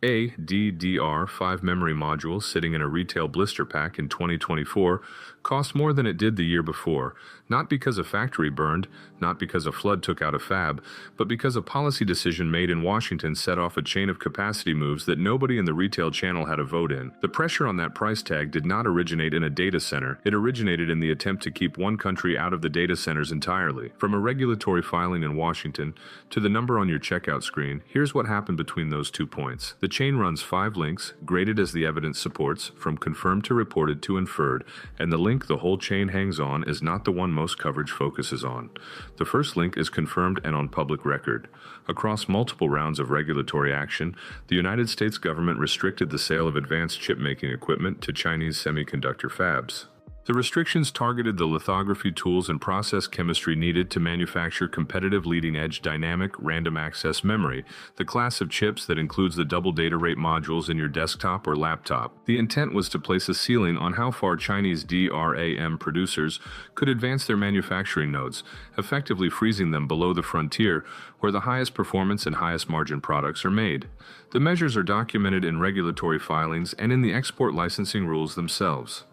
A DDR5 memory module sitting in a retail blister pack in 2024 cost more than it did the year before, not because a factory burned, not because a flood took out a fab, but because a policy decision made in Washington set off a chain of capacity moves that nobody in the retail channel had a vote in. The pressure on that price tag did not originate in a data center, it originated in the attempt to keep one country out of the data centers entirely. From a regulatory filing in Washington to the number on your checkout screen, here's what happened between those 2 points. The chain runs 5 links, graded as the evidence supports, from confirmed to reported to inferred, and the link the whole chain hangs on is not the one most coverage focuses on. The first link is confirmed and on public record. Across multiple rounds of regulatory action, the United States government restricted the sale of advanced chip-making equipment to Chinese semiconductor fabs. The restrictions targeted the lithography tools and process chemistry needed to manufacture competitive leading-edge dynamic random access memory, the class of chips that includes the double data rate modules in your desktop or laptop. The intent was to place a ceiling on how far Chinese DRAM producers could advance their manufacturing nodes, effectively freezing them below the frontier where the highest performance and highest margin products are made. The measures are documented in regulatory filings and in the export licensing rules themselves.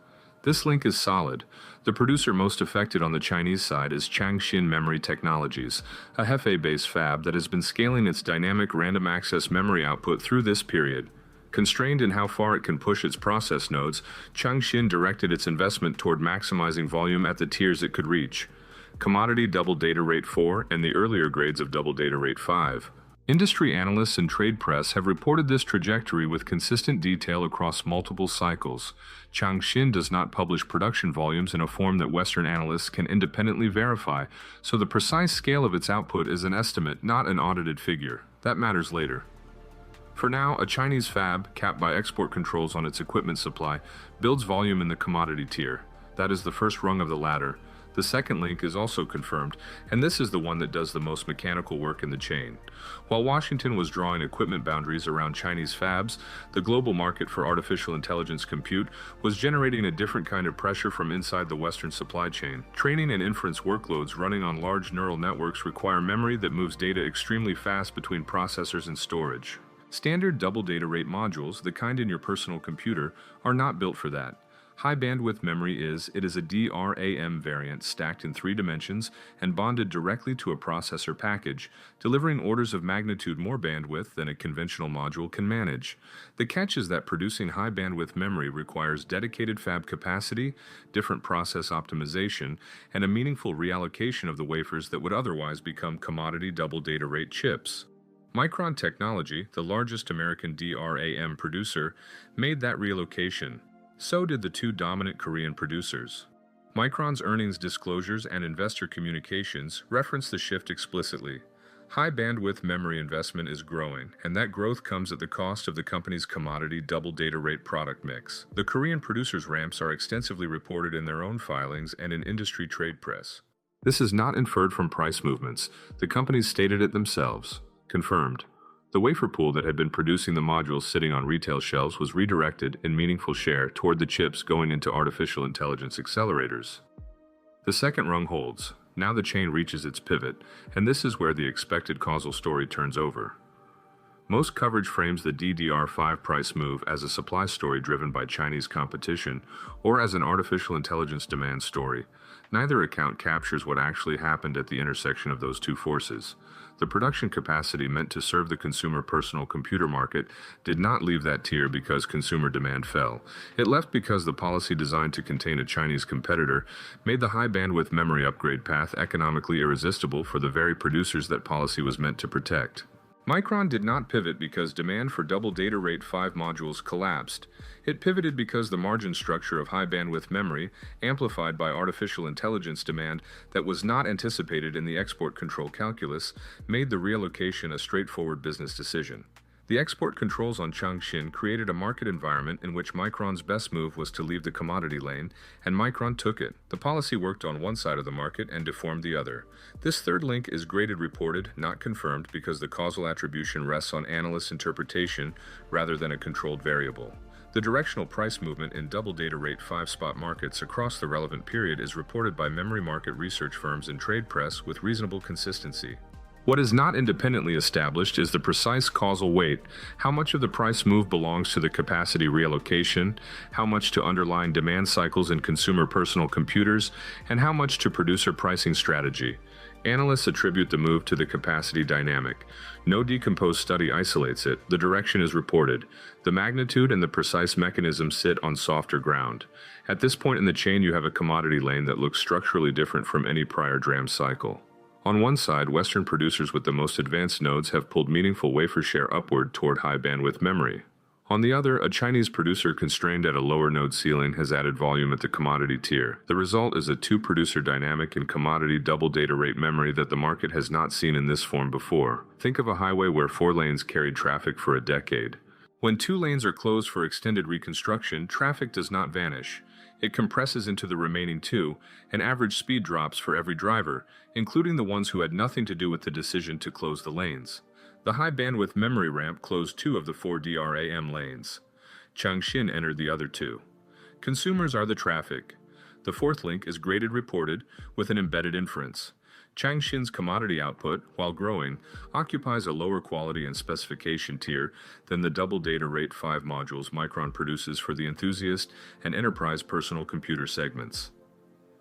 This link is solid. The producer most affected on the Chinese side is ChangXin Memory Technologies, a Hefei-based fab that has been scaling its dynamic random access memory output through this period. Constrained in how far it can push its process nodes, ChangXin directed its investment toward maximizing volume at the tiers it could reach: commodity double data rate 4 and the earlier grades of double data rate 5. Industry analysts and trade press have reported this trajectory with consistent detail across multiple cycles. ChangXin does not publish production volumes in a form that Western analysts can independently verify, so the precise scale of its output is an estimate, not an audited figure. That matters later. For now, a Chinese fab, capped by export controls on its equipment supply, builds volume in the commodity tier. That is the first rung of the ladder. The second link is also confirmed, and this is the one that does the most mechanical work in the chain. While Washington was drawing equipment boundaries around Chinese fabs, the global market for artificial intelligence compute was generating a different kind of pressure from inside the Western supply chain. Training and inference workloads running on large neural networks require memory that moves data extremely fast between processors and storage. Standard double data rate modules, the kind in your personal computer, are not built for that. High bandwidth memory is a DRAM variant stacked in 3 dimensions and bonded directly to a processor package, delivering orders of magnitude more bandwidth than a conventional module can manage. The catch is that producing high bandwidth memory requires dedicated fab capacity, different process optimization, and a meaningful reallocation of the wafers that would otherwise become commodity double data rate chips. Micron Technology, the largest American DRAM producer, made that reallocation. So did the 2 dominant Korean producers. Micron's earnings disclosures and investor communications reference the shift explicitly. High bandwidth memory investment is growing, and that growth comes at the cost of the company's commodity double data rate product mix. The Korean producers' ramps are extensively reported in their own filings and in industry trade press. This is not inferred from price movements. The companies stated it themselves. Confirmed. The wafer pool that had been producing the modules sitting on retail shelves was redirected in meaningful share toward the chips going into artificial intelligence accelerators. The second rung holds. Now the chain reaches its pivot, and this is where the expected causal story turns over. Most coverage frames the DDR5 price move as a supply story driven by Chinese competition or as an artificial intelligence demand story. Neither account captures what actually happened at the intersection of those 2 forces. The production capacity meant to serve the consumer personal computer market did not leave that tier because consumer demand fell. It left because the policy designed to contain a Chinese competitor made the high bandwidth memory upgrade path economically irresistible for the very producers that policy was meant to protect. Micron did not pivot because demand for double data rate 5 modules collapsed. It pivoted because the margin structure of high bandwidth memory, amplified by artificial intelligence demand that was not anticipated in the export control calculus, made the reallocation a straightforward business decision. The export controls on ChangXin created a market environment in which Micron's best move was to leave the commodity lane, and Micron took it. The policy worked on one side of the market and deformed the other. This third link is graded reported, not confirmed, because the causal attribution rests on analysts' interpretation rather than a controlled variable. The directional price movement in double data rate 5 spot markets across the relevant period is reported by memory market research firms and trade press with reasonable consistency. What is not independently established is the precise causal weight. How much of the price move belongs to the capacity reallocation, how much to underlying demand cycles in consumer personal computers, and how much to producer pricing strategy. Analysts attribute the move to the capacity dynamic. No decomposed study isolates it. The direction is reported. The magnitude and the precise mechanism sit on softer ground. At this point in the chain, you have a commodity lane that looks structurally different from any prior DRAM cycle. On one side, Western producers with the most advanced nodes have pulled meaningful wafer share upward toward high-bandwidth memory. On the other, a Chinese producer constrained at a lower node ceiling has added volume at the commodity tier. The result is a two-producer dynamic in commodity double data rate memory that the market has not seen in this form before. Think of a highway where 4 lanes carried traffic for a decade. When 2 lanes are closed for extended reconstruction, traffic does not vanish. It compresses into the remaining 2, and average speed drops for every driver, including the ones who had nothing to do with the decision to close the lanes. The high-bandwidth memory ramp closed 2 of the 4 DRAM lanes. ChangXin entered the other 2. Consumers are the traffic. The 4th link is graded reported with an embedded inference. ChangXin's commodity output, while growing, occupies a lower quality and specification tier than the double data rate 5 modules Micron produces for the enthusiast and enterprise personal computer segments.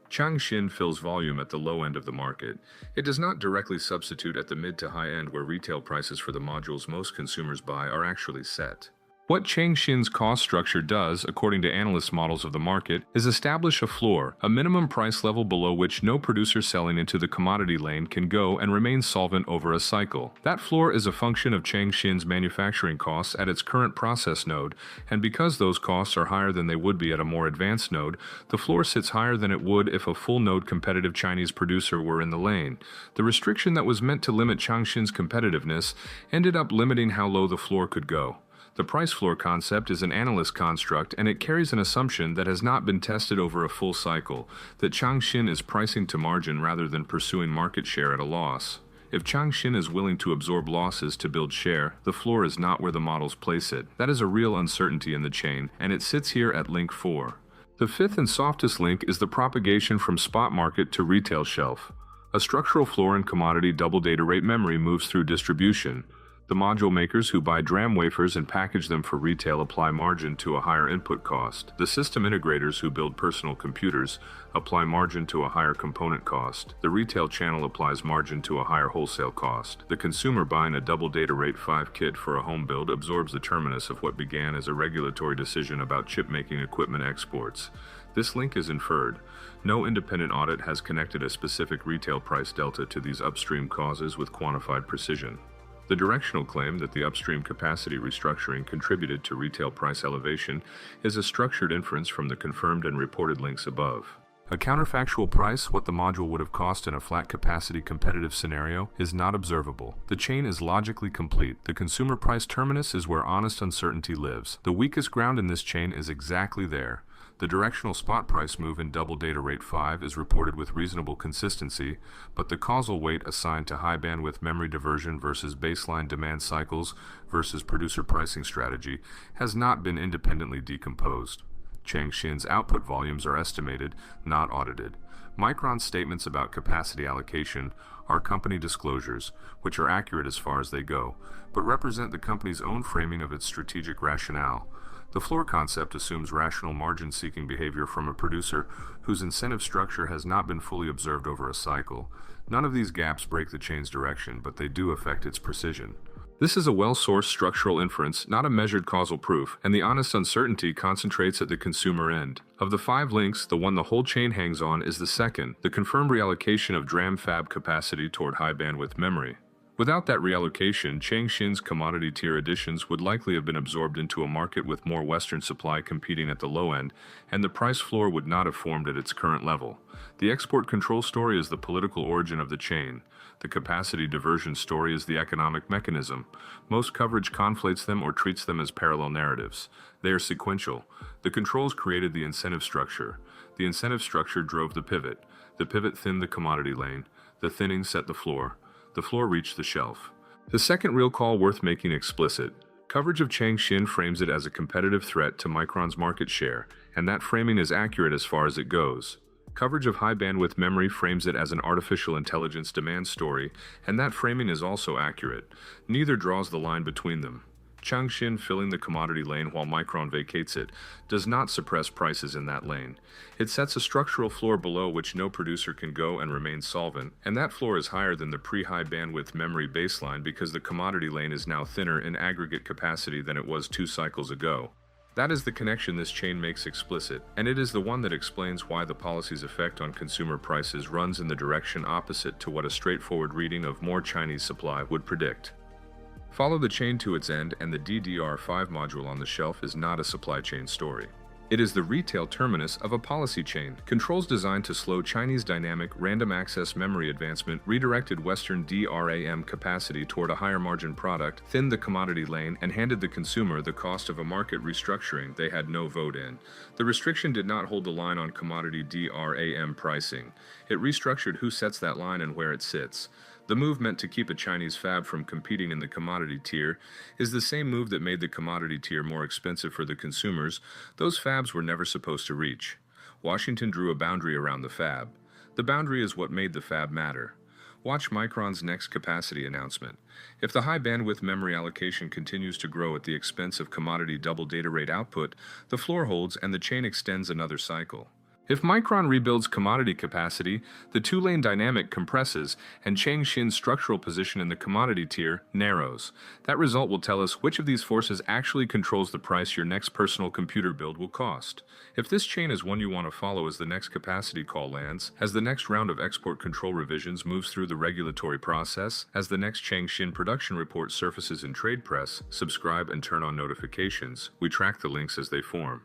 ChangXin fills volume at the low end of the market. It does not directly substitute at the mid to high end where retail prices for the modules most consumers buy are actually set. What ChangXin's cost structure does, according to analyst models of the market, is establish a floor, a minimum price level below which no producer selling into the commodity lane can go and remain solvent over a cycle. That floor is a function of ChangXin's manufacturing costs at its current process node, and because those costs are higher than they would be at a more advanced node, the floor sits higher than it would if a full node competitive Chinese producer were in the lane. The restriction that was meant to limit ChangXin's competitiveness ended up limiting how low the floor could go. The price floor concept is an analyst construct, and it carries an assumption that has not been tested over a full cycle, that ChangXin is pricing to margin rather than pursuing market share at a loss. If ChangXin is willing to absorb losses to build share, the floor is not where the models place it. That is a real uncertainty in the chain, and it sits here at link 4. The 5th and softest link is the propagation from spot market to retail shelf. A structural floor in commodity double data rate memory moves through distribution. The module makers who buy DRAM wafers and package them for retail apply margin to a higher input cost. The system integrators who build personal computers apply margin to a higher component cost. The retail channel applies margin to a higher wholesale cost. The consumer buying a double data rate 5 kit for a home build absorbs the terminus of what began as a regulatory decision about chip-making equipment exports. This link is inferred. No independent audit has connected a specific retail price delta to these upstream causes with quantified precision. The directional claim that the upstream capacity restructuring contributed to retail price elevation is a structured inference from the confirmed and reported links above. A counterfactual price, what the module would have cost in a flat capacity competitive scenario, is not observable. The chain is logically complete. The consumer price terminus is where honest uncertainty lives. The weakest ground in this chain is exactly there. The directional spot price move in double data rate 5 is reported with reasonable consistency, but the causal weight assigned to high bandwidth memory diversion versus baseline demand cycles versus producer pricing strategy has not been independently decomposed. ChangXin's output volumes are estimated, not audited. Micron's statements about capacity allocation are company disclosures, which are accurate as far as they go, but represent the company's own framing of its strategic rationale. The floor concept assumes rational margin-seeking behavior from a producer whose incentive structure has not been fully observed over a cycle. None of these gaps break the chain's direction, but they do affect its precision. This is a well-sourced structural inference, not a measured causal proof, and the honest uncertainty concentrates at the consumer end. Of the 5 links, the one the whole chain hangs on is the second, the confirmed reallocation of DRAM fab capacity toward high-bandwidth memory. Without that reallocation, ChangXin's commodity tier additions would likely have been absorbed into a market with more Western supply competing at the low end, and the price floor would not have formed at its current level. The export control story is the political origin of the chain. The capacity diversion story is the economic mechanism. Most coverage conflates them or treats them as parallel narratives. They are sequential. The controls created the incentive structure. The incentive structure drove the pivot. The pivot thinned the commodity lane. The thinning set the floor. The floor reached the shelf. The second real call worth making explicit. Coverage of ChangXin frames it as a competitive threat to Micron's market share, and that framing is accurate as far as it goes. Coverage of high-bandwidth memory frames it as an artificial intelligence demand story, and that framing is also accurate. Neither draws the line between them. ChangXin filling the commodity lane while Micron vacates it does not suppress prices in that lane. It sets a structural floor below which no producer can go and remain solvent, and that floor is higher than the pre-high bandwidth memory baseline because the commodity lane is now thinner in aggregate capacity than it was 2 cycles ago. That is the connection this chain makes explicit, and it is the one that explains why the policy's effect on consumer prices runs in the direction opposite to what a straightforward reading of more Chinese supply would predict. Follow the chain to its end, and the DDR5 module on the shelf is not a supply chain story. It is the retail terminus of a policy chain. Controls designed to slow Chinese dynamic random access memory advancement redirected Western DRAM capacity toward a higher margin product, thinned the commodity lane, and handed the consumer the cost of a market restructuring they had no vote in. The restriction did not hold the line on commodity DRAM pricing. It restructured who sets that line and where it sits. The move meant to keep a Chinese fab from competing in the commodity tier is the same move that made the commodity tier more expensive for the consumers those fabs were never supposed to reach. Washington drew a boundary around the fab. The boundary is what made the fab matter. Watch Micron's next capacity announcement. If the high bandwidth memory allocation continues to grow at the expense of commodity double data rate output, the floor holds and the chain extends another cycle. If Micron rebuilds commodity capacity, the two-lane dynamic compresses, and ChangXin's structural position in the commodity tier narrows. That result will tell us which of these forces actually controls the price your next personal computer build will cost. If this chain is one you want to follow as the next capacity call lands, as the next round of export control revisions moves through the regulatory process, as the next ChangXin production report surfaces in trade press, subscribe and turn on notifications. We track the links as they form.